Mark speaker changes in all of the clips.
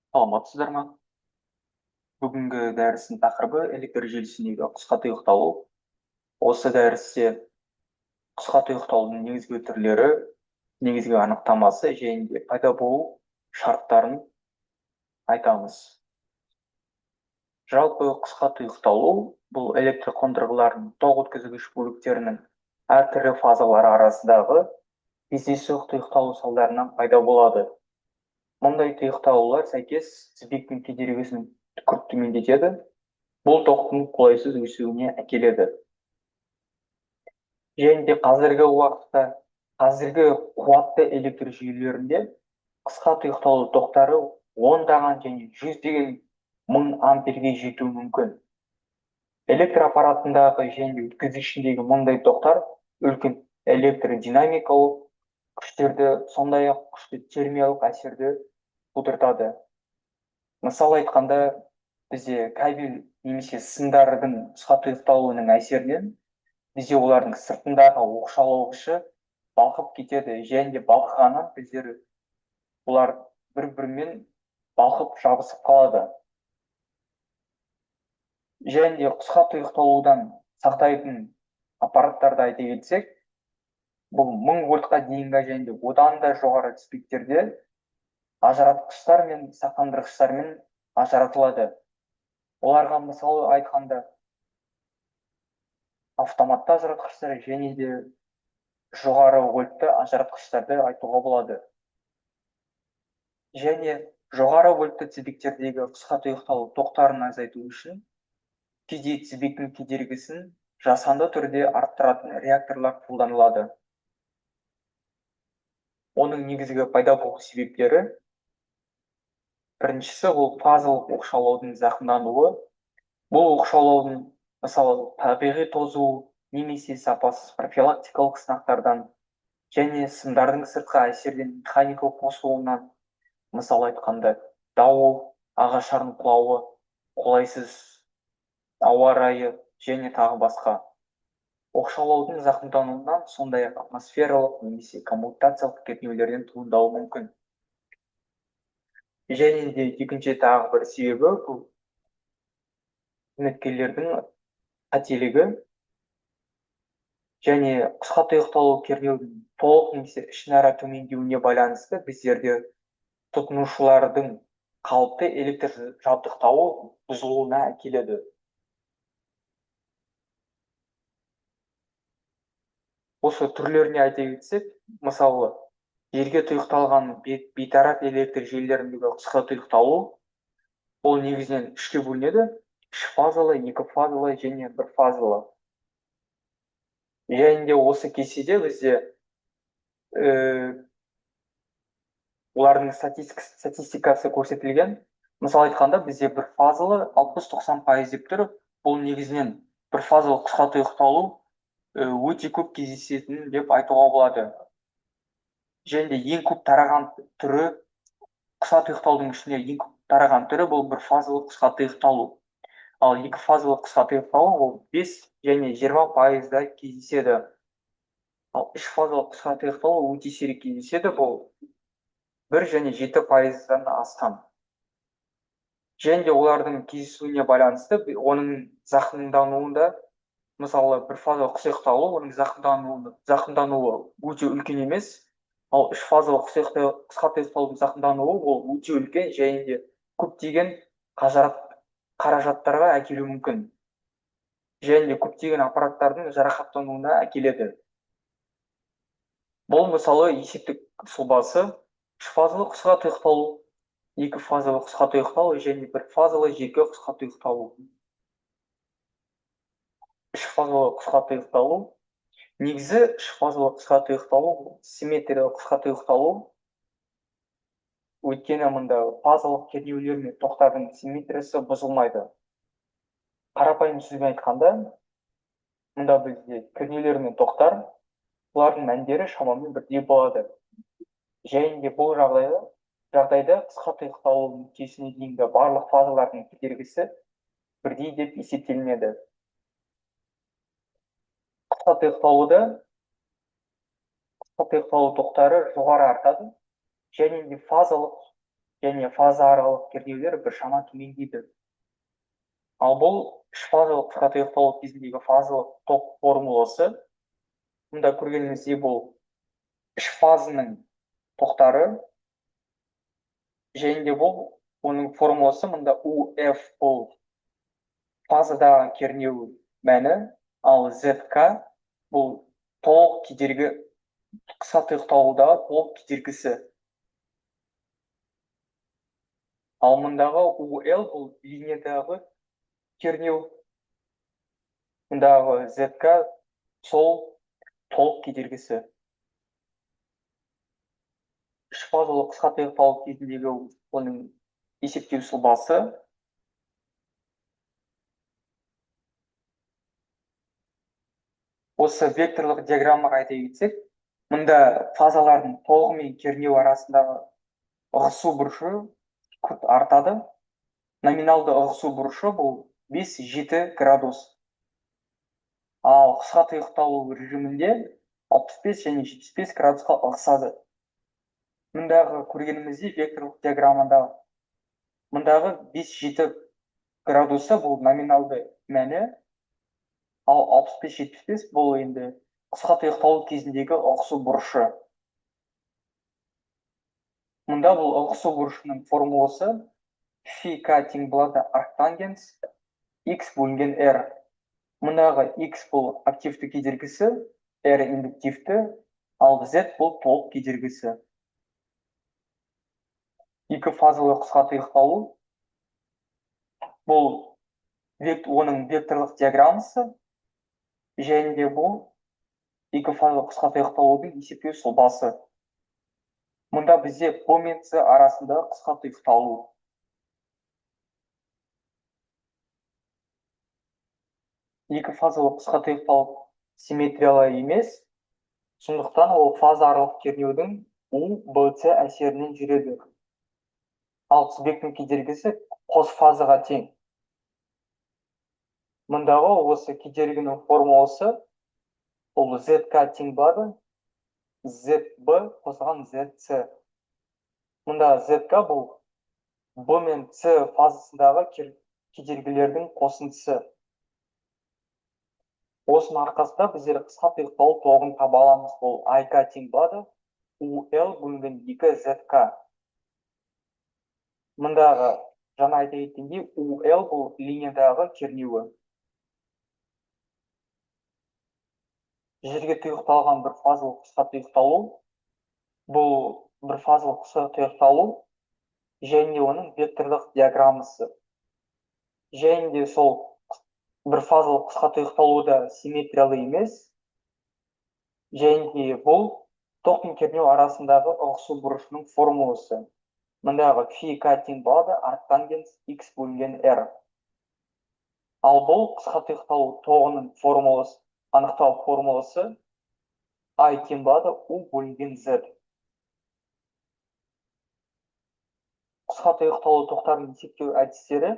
Speaker 1: Саламатсыздар ма? Бүгінгі дәрістің тақырыбы электр желісіндегі қысқа тұйықталу. Осы дәрісте қысқа тұйықталудың негізгі түрлері, негізгі анықтамасы және де пайда болу шарттарын айтамыз. Жалпы қысқа тұйықталу бұл электр қондырғыларының тоқ өткізгіш бөліктерінің әртүрлі фазалары арасындағы кездейсоқ тұйықталу салдарынан пайда болады. Мұндай тұйықталулар сәйкес тізбектің кедергісін күрт төмендетеді. Бұл тоқтың қолайсыз өсуіне әкеледі. Және де қазіргі уақытта, қазіргі қуатты электр жүйелерінде қысқа тұйықталу тоқтары ондаған және жүздеген мың амперге жетуі мүмкін. Электр аппаратындағы және өткізгішіндегі мұндай тоқтар үлкен электродинамикалық күштерді, сондай-ақ күшті термиялық әсерді тудыртады. Мысал айтқанда, бізде кабель немесе сымдардың қысқа тұйықталуының әсерінен бізде олардың сыртындағы оқшаулағышы балқып кетеді, және де балқығаннан біздер олар бір-бірімен балқып жабысып қалады. Және де қысқа тұйықталудан сақтайтын аппараттарды айта кетсек, бұл 1000 вольтқа дейінгі және де одан да жоғары тізбектерде ажыратқыштар мен сақтандырғыштармен ажыратылады. Оларға мысалы айтқанда автоматты ажыратқыштар және де жоғары вольтты ажыратқыштарды айтуға болады. Және жоғары вольтты тізбектердегі қысқа тұйықталу тоқтарын азайту үшін кейде тізбектің кедергісін жасанды түрде арттыратын реакторлар қолданылады. Оның негізгі пайда болу себептері: біріншісі бұл фазалық оқшаулаудың зақымдануы. Бұл оқшаулаудың мысалы табиғи тозу немесе сапасыз профилактикалық сынақтардан және сымдардың сыртқы әсерден механикалық қосылуынан, мысал айтқанда дауыл, ағаштардың құлауы, қолайсыз ауа райы және тағы басқа. Оқшаулаудың зақымдануынан, сондай-ақ атмосфералық немесе коммутациялық кернеулерден туындауы мүмкін. Және де екінші тағы бір себебі бұл қызметкерлердің қателігі және қысқа тұйықталу кернеудің толық немесе ішінара төмендеуіне байланысты біздерде тұтынушылардың қалыпты электр жабдықтауы бұзылуына әкеледі. Осы түрлеріне айта кетсек, мысалы, жерге тұйықталған бейтарап электр желілеріндегі қысқа тұйықталу ол негізінен үшке бөлінеді: үш фазалы, екі фазалы және бір фазалы. Және де осы кестеде бізде олардың статистикасы көрсетілген. Мысал айтқанда, бізде бір фазалы 60-90% деп тұр. Бұл негізінен бір фазалы қысқа тұйықталу өте көп кездесетін деп айтуға болады. Және де ең көп тараған түрі, қысқа тұйықталудың ішінде ең көп тараған түрі бұл бір фазалы қысқа тұйықталу. Ал екі фазалы қысқа тұйықталу ол 5 және 20%-да кездеседі. Ал үш фазалы қысқа тұйықталу өте сирек кездеседі, бұл 1 және 7%-дан астам. Және де олардың кездесуіне байланысты оның зақымдануында, мысалы, бір фазалы қысқа тұйықталу, оның зақымдануы өте үлкен емес, ал үш фазалы қысқа тұйықталудың зақымдануы ол өте үлкен және де көптеген қаражаттарға әкелуі мүмкін. Және де көптеген аппараттардың жарақаттануына әкеледі. Бұл мысалы есептік сұлбасы: үш фазалы қысқа тұйықталу, екі фазалы қысқа тұйықталу және бір фазалы жеке қысқа тұйықталу. Үш фазалы қысқа тұйықталу. Негізі үш фазалы қысқа тұйықталу симметриялық қысқа тұйықталу. Өйткені мұнда фазалық кернеулер мен тоқтардың симметриясы бұзылмайды. Қарапайым сөзбен айтқанда, мұнда бізде кернеулер мен тоқтар, бұлардың мәндері шамамен бірдей болады. Және де бұл жағдайда қысқа тұйықталу нүктесіне дейінгі барлық фазалардың кедергісі бірдей деп есептелінеді. Қысқа тұйықталу тоқтары жоғары артады, және де фазалық және фазааралық кернеулер біршама төмендейді. Ал бұл үш фазалық қысқа тұйықталу кезіндегі фазалық ток формуласы, мұнда көргеніміздей бұл үш фазының тоқтары, және де бұл оның формуласы, мұнда УФ бұл фазадағы кернеу мәні, ал ZK бұл толық кедергі, қысқа тұйықталудағы толық кедергісі. Ал мұндағы UL бұл линиядағы кернеу, мұндағы ZK сол толық кедергісі. Үш фазалы қысқа тұйықталу кезіндегі оның есептеу сұлбасы. Осы векторлық диаграммаға айта кетсек, мұнда фазалардың толығы мен кернеу арасындағы ығысу бұрышы күрт артады. Номиналды ығысу бұрышы бұл 5-7 градус. Ал қысқа тұйықталу режимінде 65 және 75 градусқа ығысады. Мұндағы көргенімізде векторлық диаграммада мұндағы 5-7 градусы бұл номиналды мәні, ал 65-75 бұл енді қысқа тұйықталу кезіндегі ығысу бұрышы. Мұнда бұл ығысу бұрышының формуласы φk тең болады арктангенс x бөлінген r. Мұндағы x бұл активті кедергісі, r индуктивті, ал z бұл толық кедергісі. Екі фазалы қысқа тұйықталу бұл оның векторлық диаграммасы, және де бұл екі фазалы қысқа тұйықталудың есептеу сұлбасы. Мұнда бізде P мен C арасында қысқа тұйықталу. Екі фазалы қысқа тұйықталу симметриялы емес, сондықтан ол фазааралық кернеудің U-BC әсерінен жүреді. Ал тізбектің кедергісі қос фазаға тең. Мұндағы осы кедергінің формуласы ол ZK тең болады ZB қосылған ZC. Мұнда ZK бұл B мен C фазасындағы кедергілердің қосындысы. Осының арқасында біздер қысқа тұйықталу тоғын таба аламыз. Бұл IK тең болады UL бөлінген 2 ZK. Мұндағы жаңа айта кеткендей UL бұл линиядағы кернеуі. Жерге тұйықталған бір фазалық қысқа тұйықталу бұл бір фазалық қысқа тұйықталу және оның векторлық диаграммасы. Және де сол бір фазалық қысқа тұйықталуда симметриялы емес, және де бұл ток пен кернеу арасындағы ығысу бұрышының формуласы. Мұндағы φk тең болады арктангенс x бөлінген r. Ал бұл қысқа тұйықталу тоғының формуласы, анықтау формуласы I тең болады U бөлінген Z. Қысқа тұйықталу тоқтарын есептеу әдістері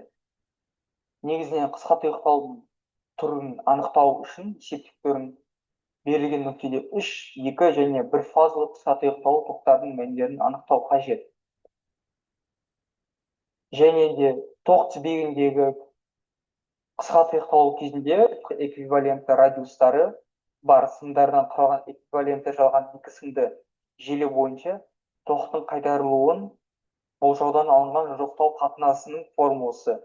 Speaker 1: негізінен қысқа тұйықталудың түрін анықтау үшін есептіктерін берілген нүктеде 3, 2 және 1 фазалы қысқа тұйықталу тоқтардың мәндерін анықтау қажет. Және де тоқ тізбегіндегі қысқа тұйықталу кезінде эквивалентті радиустары бар сымдардан құралған эквивалентті жалған екі сымды желі бойынша тоқтың қайтарылуын болжаудан алынған жоқтау қатынасының формуласы.